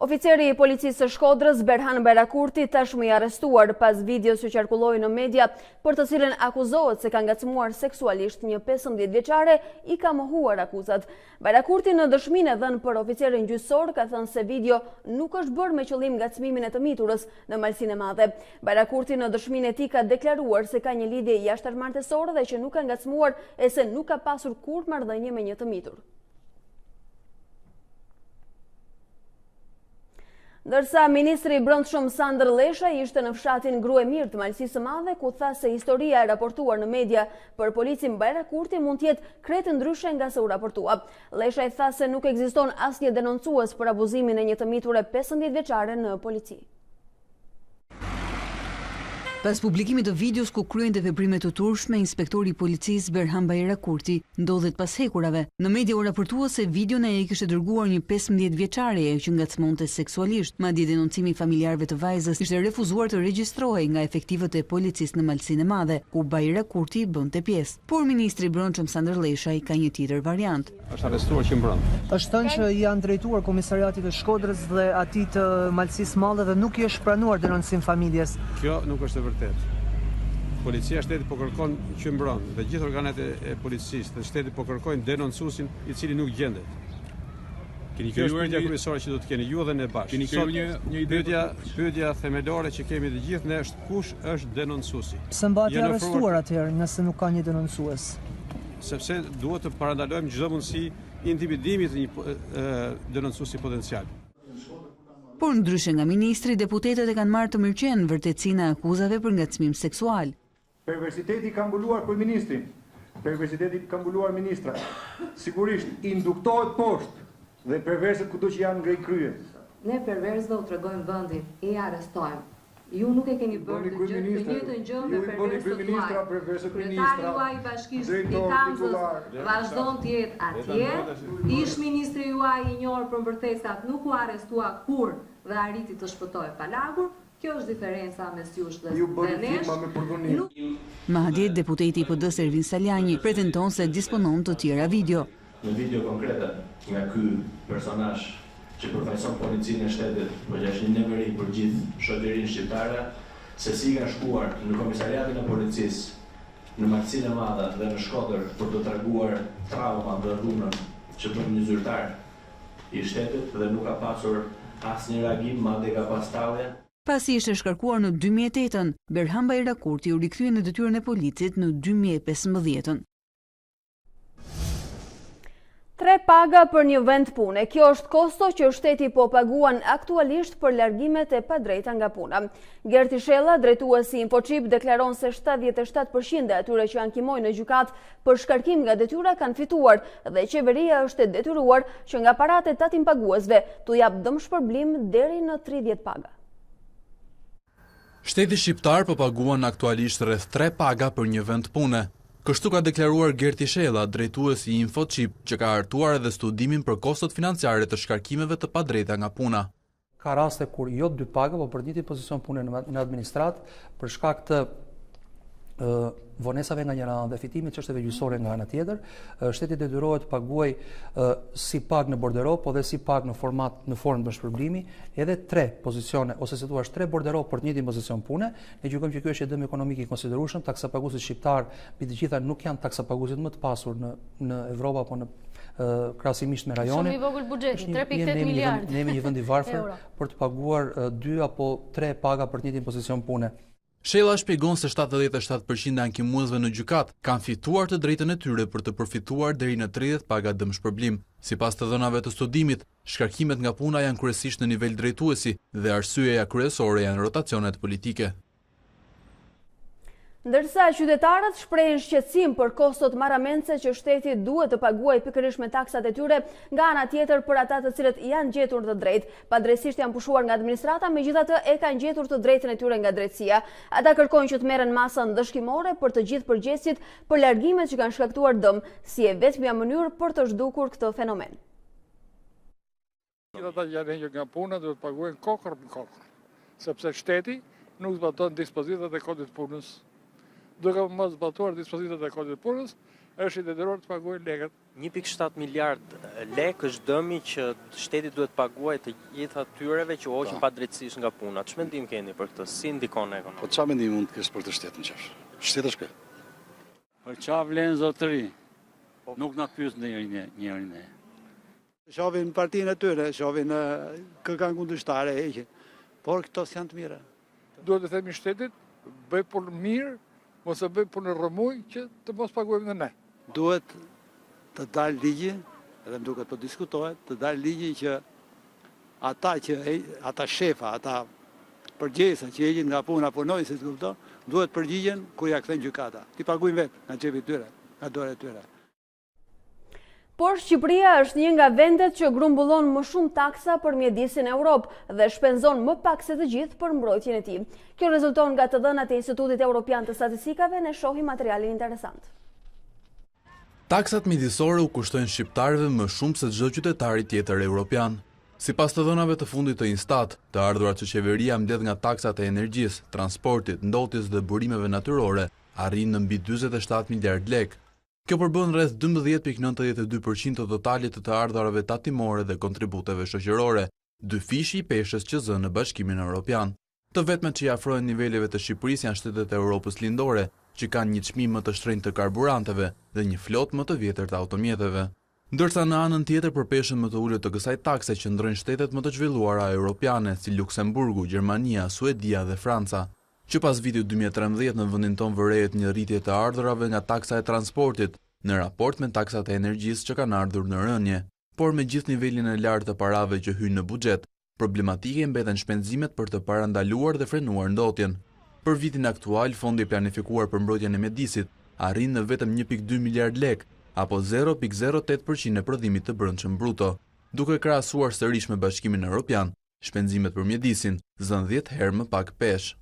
Oficeri i policisë së Shkodrës, Berhan Bajrakurti, tashmë i arrestuar pas videos që qarkulloi në media, për të cilën akuzohet se ka ngacmuar seksualisht një 15 vjeçare, i ka mohuar akuzat. Bajrakurti në dëshminë e dhënë për oficerin gjyqësor ka thënë se video nuk është bërë me qëllim ngacmimin e të miturës në Malsinë e Madhe. Bajrakurti në dëshminë e tij ka deklaruar se ka një lidhje jashtëmartësore dhe që nuk ka ngacmuar e se nuk ka pasur kurrë marrëdhënie me një të mitur. Ndërsa ministri i Brendshëm Sandër Lesha ishte në fshatin Gruemir të Malësisë së Madhe, ku tha se historia e raportuar në media për policin Bajrakurti mund të jetë krejt ndryshe nga se u raportua. Lesha i tha se nuk ekziston asnjë denoncues për abuzimin e një të miture 15 vjeçare në polici. Pas publikimit të videos ku kryente veprime të turpshme, inspektori i policisë Berhan Bajrakurti ndodhet pas hekurave. Në media u raportua se videon e kishte dërguar një 15 vjeçare që ngacmonte seksualisht. Madje denoncimi i familjarëve të vajzës ishte refuzuar të regjistrohej nga efektivët e policisë në Malsinë e Madhe, ku Bajrakurti bënte pjesë. Por ministri i Brendshëm Sandër Lesha i ka një tjetër variant. Është arrestuar që mbrëm. Është thënë që janë drejtuar komisariatit të Shkodrës dhe atit të Malësisë Madhe dhe nuk i është pranuar denoncim familjes. Kjo nuk është e vërtetë. Policia shtetit po kërkon qëmbron dhe gjithë organet e policisë dhe shtetit po kërkojnë denoncuesin i cili nuk gjendet. Kjo është pyetja kryesore që do të keni ju dhe ne bashkë. Keni krijuar një ide. Pyetja themelore që kemi të gjithë ne është kush është denoncuesi. Se mbati arrestuar atëherë nëse nuk ka një denoncues. Sepse duhet të parandalojmë çdo mundësi intimidimit të një denoncuesi potencial. Por ndryshe nga ministri, deputetët e kanë marrë të mirëqenë vërtetësinë e akuzave për ngacmim seksual. Perversiteti ka mbuluar për ministrin, perversiteti ka mbuluar ministra. Sigurisht, induktohet poshtë dhe perverset kudo që janë ngrej krye. Ne perversëve u tregojmë vendin, i arrestojmë. Ju nuk e keni bërë të njëjtën gjë me perversët tuaj. Kryetari juaj i bashkisë Titanzës vazhdon të jetë atje. Ish ministri juaj i njohur për mbërthesat nuk u arrestua kur dhe arriti të shpëtojë pa lagur. Kjo është diferenca mes jush dhe nesh. Madje deputeti i PD-s Ervin Saljani pretendon se disponon të tjera video. Në video konkrete nga ky personazh që përfaqëson policinë e shtetit, por që është një neveri për gjithë shoqërinë shqiptare, se si ka shkuar në komisariatin e policisë në Malsinë e Madhe dhe në Shkodër për të treguar trauma dhe dhunën që bën një zyrtar i shtetit dhe nuk ka pasur asnjë reagim, madje ka pas tallje. Pasi ishte shkarkuar në 2008-ën, Berhan Bajrakurti u rikthye në detyrën e policit në 2015-ën. 3 paga për një vend pune. Kjo është kosto që shteti po paguan aktualisht për largimet e padrejta nga puna. Gerti Shella, drejtuesi i Infochip, deklaron se 77% e atyre që ankimojnë në gjykat për shkarkim nga detyra kanë fituar dhe qeveria është e detyruar që nga paratë e tatim paguesve t'u jap dëmshpërblim deri në 30 paga. Shteti shqiptar po paguan aktualisht rreth 3 paga për një vend pune. Kështu ka deklaruar Gerti Shella, drejtuesi i Infochip, që ka hartuar edhe studimin për kostot financiare të shkarkimeve të padrejta nga puna. Ka raste kur jo 2 paga, po për njëjtin pozicion pune në administrat, për shkak të vonesave nga njëra anë dhe fitimit çështjeve gjyqësore nga ana tjetër, shteti detyrohet të paguaj si pagë në bordero, po dhe si pagë në formë të shpërblimi, edhe 3 pozicione ose si thua 3 bordero për të njëjtin pozicion pune. Ne gjykojmë që ky është dëm ekonomik i konsiderueshëm. Taksapaguesit shqiptar mbi të gjitha nuk janë taksapaguesit më të pasur në Evropë apo në krahasimisht me rajonin. Shumë i vogël buxheti, 3.8 miliardë. Ne jemi një vend i varfër për të paguar 2 apo 3 paga për të njëjtin pozicion pune. Shella shpjegon se 77% e ankimuesve në gjykat kanë fituar të drejtën e tyre për të përfituar deri në 30 paga dëmshpërblim. Sipas të dhënave të studimit, shkarkimet nga puna janë kryesisht në nivel drejtuesi dhe arsyeja kryesore janë rotacionet politike. Ndërsa qytetarët shprehin shqetësim për kostot marramendse që shteti duhet të paguajë pikërisht me taksat e tyre, nga ana tjetër për ata të cilët janë gjetur të drejtë, padrejtisht janë pushuar nga administrata, megjithatë e kanë gjetur të drejtën e tyre nga drejtësia. Ata kërkojnë që të merren masa ndëshkimore për të gjithë përgjegjësit për largimet që kanë shkaktuar dëm, si e vetmja mënyrë për të zhdukur këtë fenomen. Ata që janë hequr nga puna duhet të paguajnë kokër për kokër, sepse shteti nuk zbaton dispozitat e kodit punës. Duke mos zbatuar dispozitat e kodit punës, është i detyruar të paguajë lekët. 1.7 miliard lekë është dëmi që shteti duhet paguajë të gjitha tyreve që hoqën padrejtësisht nga puna. Ç'më ndim keni për këtë? Si ndikon ekonomikë? Po çfarë mendim mund të kesh për të shtetin qafsh? Shteti është kë. Për çfarë vlen zotëri? Nuk na pyet njërin ne. Shohin partinë e tyre, shohin kë kanë kundërshtare heqin. Por këto janë të mira. Duhet të themi shtetit, bëj punë mirë, mos e bëj punë rrëmuj që të mos paguajmë ne. Duhet të dalë ligji, edhe më duket po diskutohet, të dalë ligji që ata shefa, ata përgjegjësa që heqin nga puna punojësit, duhet përgjigjen kur ja kthen gjykata. Ti paguajnë vetë nga xhepi tyre, nga dorë e tyre. Por Shqipëria është një nga vendet që grumbullon më shumë taksa për mjedisin e Europë dhe shpenzon më pak se të gjithë për mbrojtjen e tij. Kjo rezulton nga të dhënat e Institutit Evropian të Statistikave, ne shohim materialin interesant. Taksat mjedisore u kushtojnë shqiptarëve më shumë se çdo qytetari tjetër evropian. Sipas të dhënave të fundit të Instat, të ardhurat që qeveria mbledh nga taksat e energjisë, transportit, ndotjes dhe burimeve natyrore, arrin në mbi 47 miliard lekë. Kjo përbën rreth 12.92% të totalit të ardhurave tatimore dhe kontributeve shoqërore, 2 fishi i peshës që zënë në Bashkimin Evropian. Të vetmet që i afrohen niveleve të Shqipërisë janë shtetet e Europës lindore, që kanë një çmim më të shtrenjtë të karburanteve dhe një flotë më të vjetër të automjeteve. Ndërsa në anën tjetër për peshën më të ulët të kësaj takse qëndrojnë shtetet më të zhvilluara europiane si Luksemburgu, Gjermania, Suedia dhe Franca. Që pas vitit 2013 në vendin tonë vërehet një rritje të ardhurave nga taksa e transportit në raport me taksat e energjisë që kanë ardhur në rënje, por me gjithë nivelin e lartë të parave që hyjnë në buxhet, problematike mbeten shpenzimet për të parandaluar dhe frenuar ndotjen. Për vitin aktual, fondi planifikuar për mbrojtjen e mjedisit arrin në vetëm 1.2 miliard lekë, apo 0.08% e prodhimit të brendshëm bruto. Duke krahasuar sërish me Bashkimin Evropian, shpenzimet për mjedisin zën 10 herë më pak peshë.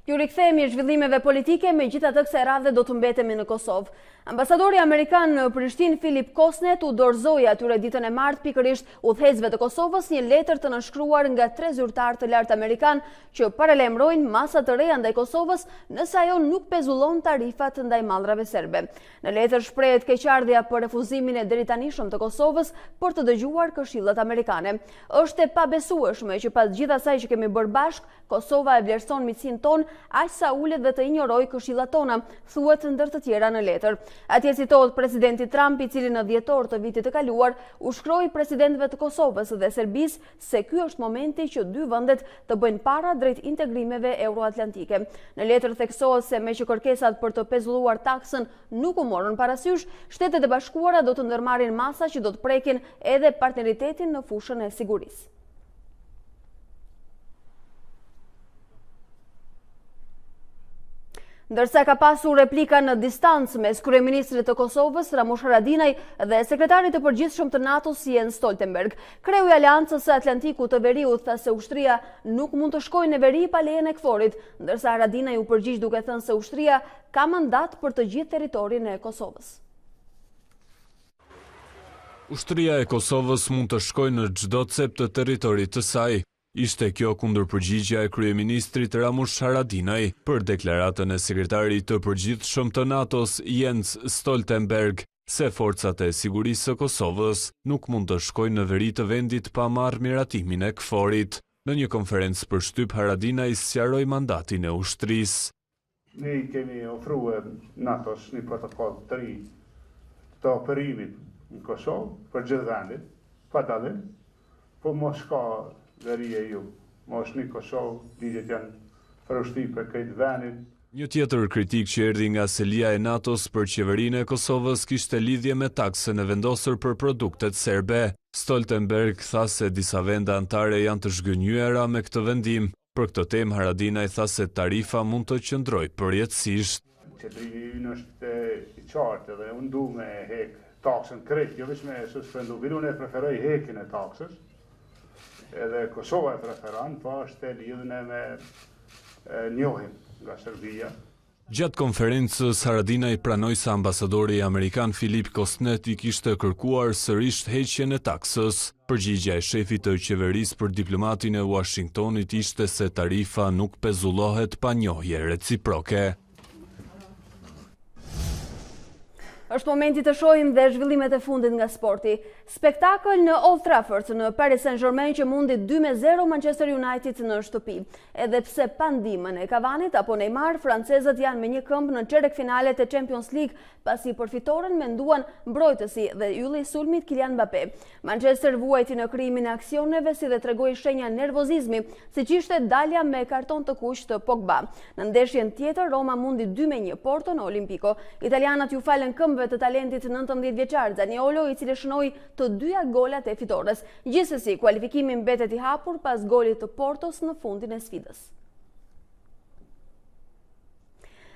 Ju rikthehemi zhvillimeve politike, megjithatë kësaj radhe do të mbetemi në Kosovë. Ambasadori amerikan në Prishtinë, Filip Kosnet, u dorëzoi atyre ditën e martë pikërisht udhëheqësve të Kosovës një letër të nënshkruar nga 3 zyrtarë të lartë amerikan që paralajmërojnë masa të reja ndaj Kosovës nëse ajo nuk pezullon tarifat ndaj mallrave serbe. Në letër shprehet keqardhja për refuzimin e deritanishëm të Kosovës për të dëgjuar këshillat amerikane. Është e pabesueshme që pas gjithë asaj që kemi bërë bashkë, Kosova e vlerëson miqësinë tonë aq sa ulet dhe të injoroj këshillat tona, thuhet ndër të tjera në letër. Atje citohet presidenti Trump, i cili në dhjetor të vitit të kaluar u shkroi presidentëve të Kosovës dhe Serbisë se ky është momenti që dy vendet të bëjnë para drejt integrimeve euroatlantike. Në letër theksohet se me që kërkesat për të pezulluar taksën nuk u morën parasysh, Shtetet e Bashkuara do të ndërmarrin masa që do të prekin edhe partneritetin në fushën e sigurisë. Ndërsa ka pasur replika në distancë mes kryeministrit të Kosovës, Ramush Haradinaj, dhe sekretarit të përgjithshëm të NATO-s, Jens Stoltenberg. Kreu i Aleancës së Atlantikut të Veriut tha se ushtria nuk mund të shkojë në veri pa lejen e KFOR-it, ndërsa Haradinaj u përgjigj duke thënë se ushtria ka mandat për të gjithë territorin e Kosovës. Ushtria e Kosovës mund të shkojë në çdo cep të territorit të saj. Ishte kjo kundërpërgjigjja e kryeministrit Ramush Haradinaj për deklaratën e sekretarit të përgjithshëm të NATO-s Jens Stoltenberg se forcat e sigurisë së Kosovës nuk mund të shkojnë në veri të vendit pa marrë miratimin e KFOR-it. Në një konferencë për shtyp, Haradinaj sqaroi mandatin e ushtrisë. Ne kemi ofruar NATO-s një protokoll të ri të operimit në Kosovë për gjithë vendin, pa dallim, po mos ka veri e ju, mos një Kosovë, ligjet janë përshti për këtë vendit. Një tjetër kritik që erdhi nga selia e NATO-s për qeverinë e Kosovës kishte lidhje me taksën e vendosur për produktet serbe. Stoltenberg tha se disa vende anëtare janë të zhgënjyera me këtë vendim. Për këtë temë Haradinaj tha se tarifa mund të qëndrojë përjetësisht. Qendrimi ynë është i qartë dhe unë du me hek taksën krejt, jo vetëm me suspendu, unë preferoj hekjen e taksës. Edhe Kosova e preferan, po është e lidhune me njohim nga Serbia. Gjatë konferencës, Haradinaj pranoi se ambasadori amerikan Filip Kosnet i kishte kërkuar sërish heqjen e taksës. Përgjigjja e shefit të qeverisë për diplomatin e Washingtonit ishte se tarifa nuk pezullohet pa njohje reciproke. Është momenti të shohim dhe zhvillimet e fundit nga sporti. Spektakël në Old Trafford në Paris Saint-Germain që mundi 2-0 Manchester United në shtëpi. Edhe pse pa ndihmën e Cavani apo Neymar, francezët janë me një këmbë në çerek finalet e Champions League, pasi për fitoren menduan mbrojtësi dhe ylli i sulmit Kylian Mbappé. Manchester vuajti në krijimin e aksioneve si dhe tregoi shenja nervozizmi, siç ishte dalja me karton të kuq të Pogba. Në ndeshjen tjetër Roma mundi 2-1 Porto në Olimpico. Italianat ju falën këmbë të talentit 19 vjeçar Zaniolo, i cili shënoi të dyja golat e fitores. Gjithsesi, kualifikimi mbetet i hapur pas golit të Portos në fundin e sfidës.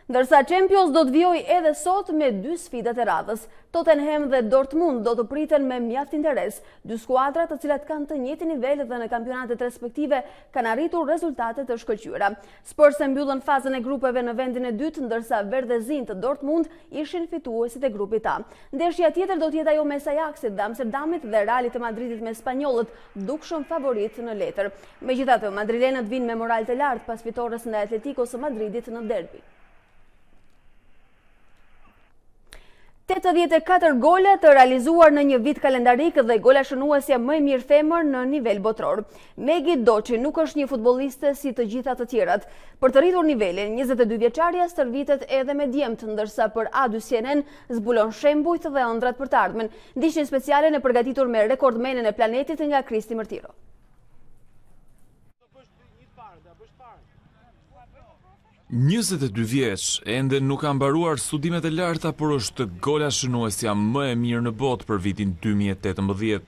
Ndërsa Champions do të vijojë edhe sot me dy sfidat e radhës. Tottenham dhe Dortmund do të priten me mjaft interes. Dy skuadra të cilat kanë të njëjtin nivel dhe në kampionatet respektive kanë arritur rezultate të shkëlqyera. Spurs e mbyllën fazën e grupeve në vendin e dytë, ndërsa verdhezin të Dortmund ishin fituesit e grupit A. Ndeshja tjetër do të jetë ajo mes Ajaxit dhe Amsterdamit dhe Realit të Madridit me spanjollët, dukshëm favorit në letër. Megjithatë, madrilenët vinë me moral të lartë pas fitores ndaj Atleticos së Madridit në derbi. 84 gole të realizuar në një vit kalendarik dhe gola shënuesja më e mirë femër në nivel botror. Megi Doçi nuk është një futbolliste si të gjitha të tjerat. Për të rritur nivelin, 22 vjeçaria stërvitet edhe me djemt, ndërsa për A2 CNN zbulon shembujt dhe ëndrat për të ardhmen. Ndihjen speciale në përgatitur me rekordmenen e planetit nga Kristi Mërtiro. 22 vjeç, ende nuk ka mbaruar studimet e larta, por është gola shënuesja më e mirë në botë për vitin 2018.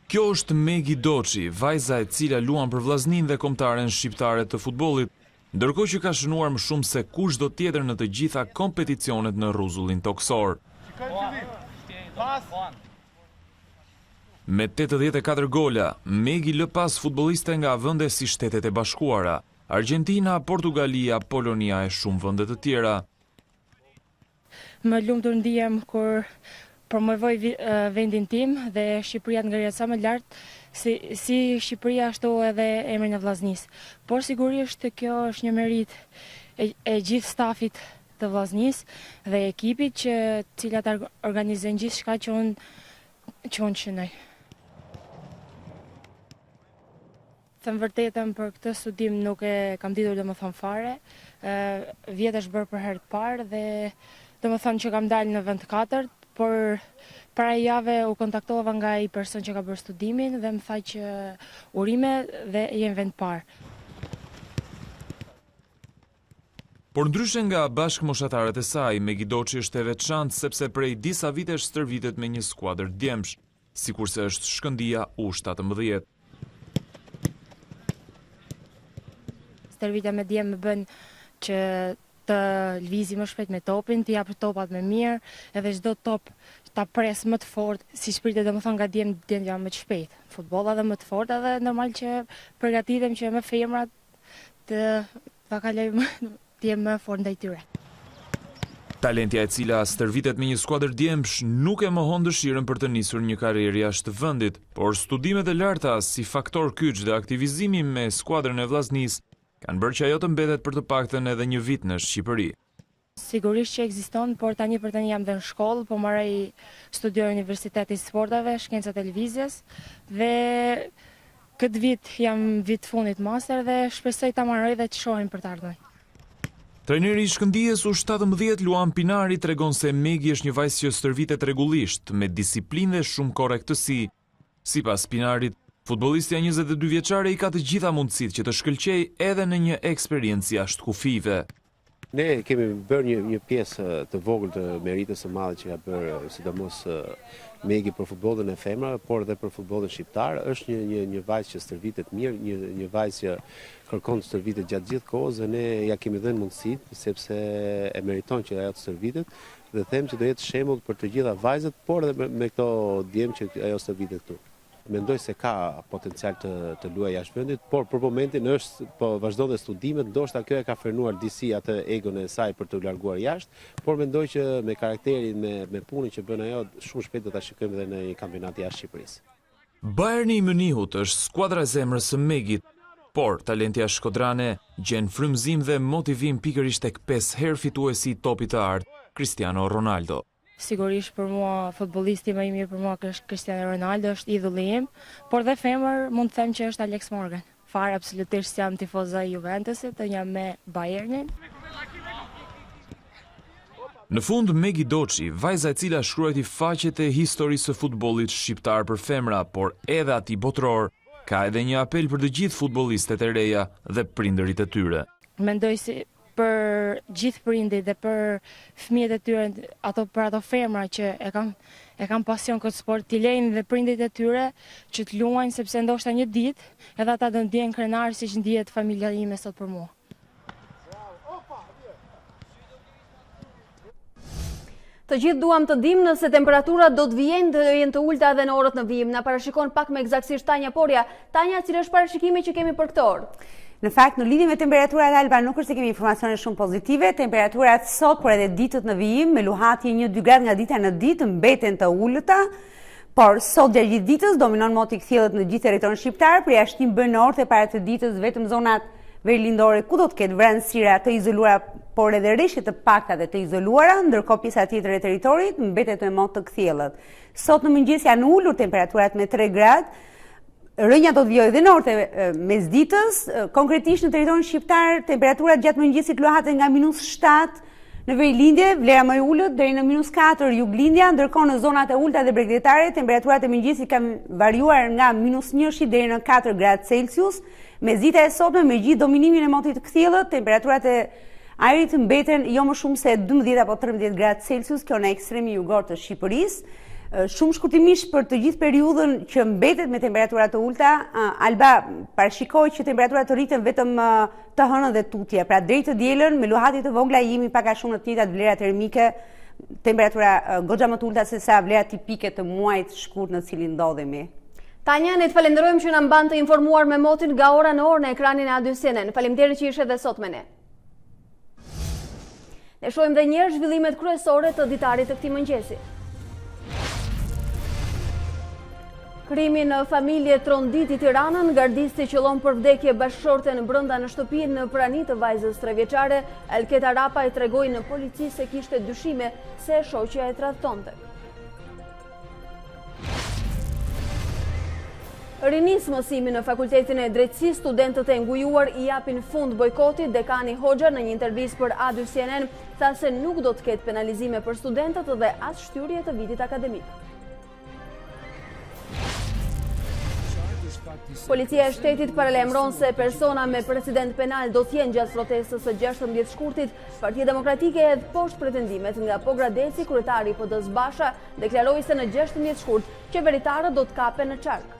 Kjo është Megi Doçi, vajza e cila luan për vllaznin dhe kombëtaren shqiptare të futbollit, ndërkohë që ka shënuar më shumë se kushdo tjetër në të gjitha kompeticionet në rrezullin toksor. Me 84 gola, Megi lë pas futbolliste nga vende si Shtetet e Bashkuara, Argentina, Portugalia, Polonia e shumë vende të tjera. Më lumtur ndihem kur promovoj vendin tim dhe Shqipëria të ngrihet sa më lart, si Shqipëria ashtu edhe emrin e vllaznisë. Por sigurisht kjo është një merit e gjithë stafit të vllaznisë dhe ekipit që cilat organizojnë gjithçka që unë shënoj. Të vërtetën për këtë studim nuk e kam ditur domethënë fare. Vjet është bërë për herë të parë dhe domethënë që kam dalë në vend të katërt, por para jave u kontaktova nga ai person që ka bërë studimin dhe më tha që urime dhe je në vend të parë. Por ndryshe nga bashkëmoshatarët e saj, Megi Doçi është e veçantë sepse prej disa vitesh stërvitet me një skuadër djemsh, sikurse është Shkëndija U17. Stërvitja me djemë më bën që të lvizi më shpejt me topin, të japë topat më mirë, edhe çdo top ta pres më të fortë, si shpritet domethënë nga djemë janë më të shpejt. Futbolla dhe më të fortë edhe normal që përgatitem që me femrat të ta kalojmë të jem më fort ndaj tyre. Talentja e cila stërvitet me një skuadër djemsh nuk e mohon dëshirën për të nisur një karrierë jashtë vendit, por studimet e larta si faktor kyç dhe aktivizimi me skuadrën e vllaznisë kanë bërë që ajo të mbetet për të paktën edhe një vit në Shqipëri. Sigurisht që ekziston, por tani jam dhe në shkollë, po marraj studioj Universiteti i Sportave, Shkenca Televizjes dhe këtë vit jam vit fundit master dhe shpresoj ta marroj dhe të shohim për të ardhmen. Trajneri i Shkëndijës U17 Luan Pinari tregon se Megi është një vajzë që stërvitet rregullisht, me disiplinë dhe shumë korrektësi. Sipas Pinarit, futbollistja 22 vjeçare i ka të gjitha mundësitë që të shkëlqejë edhe në një eksperiencë jashtë kufive. Ne kemi bërë një pjesë të vogël të meritës së madhe që ka bërë sidomos Megi për futbollin e femrave, por edhe për futbollin shqiptar. Është një vajzë që stërvitet mirë, një vajzë që kërkon të stërvitet gjatë gjithë kohës dhe ne ja kemi dhënë mundësitë sepse e meriton që ajo të stërvitet dhe them që do jetë shembull për të gjitha vajzat, por edhe me këto djemë që ajo stërvitet këtu. Mendoj se ka potencial të luajë jashtë vendit, por për momentin vazhdon dhe studimet, ndoshta kjo e ka frenuar disi atë egon e saj për të larguar jashtë, por mendoj që me karakterin, me punën që bën ajo, shumë shpejt do ta shikojmë edhe në një kampionat jashtë Shqipërisë. Bayerni i Münihut është skuadra e zemrës së Megit, por talentja shkodrane gjen frymëzim dhe motivim pikërisht tek 5 herë fituesi i topit të ardh, Cristiano Ronaldo. Sigurisht për mua futbollisti më i mirë për mua është Cristiano Ronaldo, është idolli im, por dhe femër mund të them që është Alex Morgan. Fare absolutisht jam tifoza e Juventusit, jam me Bayernin. Në fund Megi Doçi, vajza e cila shkruajti faqet e historisë së futbollit shqiptar për femra, por edhe atij botror, ka edhe një apel për të gjithë futbollistët e reja dhe prindërit e tyre. Mendoj se për gjithë prindit dhe për fëmijët e tyre, për ato femra që e kanë pasion këtë sport, t'i lejnë dhe prindit e tyre që të luajnë, sepse ndoshta një ditë edhe ata do ndjehen krenar siç ndihet familja ime sot për mua. Të gjithë duam të dimë nëse temperaturat do të jenë të ulta edhe në orët në vijim. Na parashikon pak më eksaktësisht Tanja Porja. Tanja, cili është parashikimi që kemi për këtë orë? Në fakt, në lidhje me temperaturat alba nuk është se kemi informacione shumë pozitive. Temperaturat sot, por edhe ditët në vijim, me luhatje 1-2 gradë nga dita në ditë, mbeten të ulëta, por sot gjatë gjithë ditës dominon moti kthjellët në gjithë territorin shqiptar, përjashtim bën në orët e para të ditës vetëm zonat verilandore ku do të ketë vranësira të izoluara, por edhe rreshje të pakta dhe të izoluara, ndërkohë pjesa tjetër e territorit mbetet me mot të kthjellët. Sot në mëngjes janë ulur temperaturat me 3 gradë. Rënja do të vijojë dhe në orët e mesditës, konkretisht në territorin shqiptar, temperaturat gjatë mëngjesit luhaten nga -7 në Verilindje, vlera më e ulët deri në -4 juglindja, ndërkohë në zonat e ulta dhe bregdetare, temperaturat e mëngjesit kanë variuar nga -1 deri në 4 gradë Celsius. Mesdita e sotme me gjithë dominimin e motit të kthjellët, temperaturat e ajrit mbeten jo më shumë se 12 apo 13 gradë Celsius, kjo në ekstremi jugor të Shqipërisë. Shumë shkurtimisht për të gjithë periudhën që mbetet me temperatura të ulta, Alba parashikoi që temperaturat të rriten vetëm të hënën dhe tutje. Pra deri të dielën me luhatje të vogla jemi pak a shumë në të njëjtat vlera termike, temperatura goxha më të ulta se sa vlera tipike të muajit shkurt në cilin ndodhemi. Tanja, ne të falenderojmë që na mban të informuar me motin nga ora në orë në ekranin e A2-n. Faleminderit që ishe edhe sot me ne. Ne shohim edhe një herë zhvillimet kryesore të ditarit të këtij mëngjesi. Krimi në familje Trondit i Tiranën, gardisti qëllon për vdekje bashkëshorten brenda në shtëpi në prani të vajzës 3 vjeçare, Elketa Rapa i tregoi në polici se kishte dyshime se shoqja e tradhtonte. Rinis mësimi në Fakultetin e Drejtësisë, studentët e ngujuar I japin fund bojkotit. Dekani Hoxha në një intervistë për A2 CNN tha se nuk do të ketë penalizime për studentët dhe as shtyrje të vitit akademik. Policia e shtetit paralajmëron se persona me precedent penal do t'jenë gjatë protestës së 16 shkurtit. Partia Demokratike hedh poshtë pretendimet nga Pogradeci. Kryetari I PD-s Basha deklaroi se në 16 shkurt qeveritarët do të kapen në çark.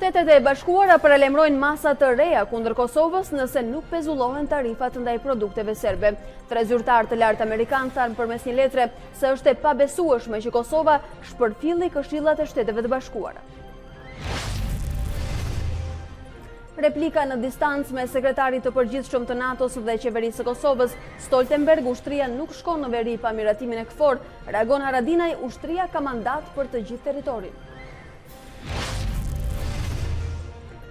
Shtetet e Bashkuara paralajmërojnë masa të reja kundër Kosovës nëse nuk pezullohen tarifat ndaj produkteve serbe. 3 zyrtarë të lartë amerikanë thanë përmes një letre se është e pabesueshme që Kosova shpërfilli Këshillat e Shteteve të Bashkuara. Replika në distancë me sekretarit të përgjithshëm të NATO-s dhe qeverisë së Kosovës, Stoltenberg, ushtria nuk shkon në veri pa miratimin e KFOR. Reagon Haradinaj, ushtria ka mandat për të gjithë territorin.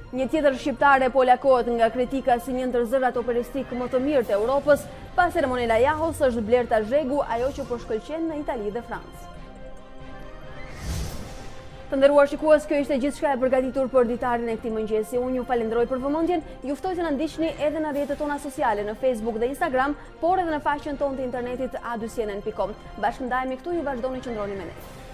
Një tjetër shqiptare po lakohet nga kritika si një ndër zërat operistik më të mirë të Europës. Pas ceremonila Jahos është Blerta Zhegu, ajo që po shkëlqen në Itali dhe Francë. Të nderuar shikues, kjo ishte gjithçka e përgatitur për ditarin e këtij mëngjesi. Unë ju falenderoj për vëmendjen. Ju ftoj të na ndiqni edhe në rrjetet tona sociale në Facebook dhe Instagram, por edhe në faqen tonë të internetit a2cnn.com. Bashkë ndajemi këtu, ju vazhdoni që ndroni me ne.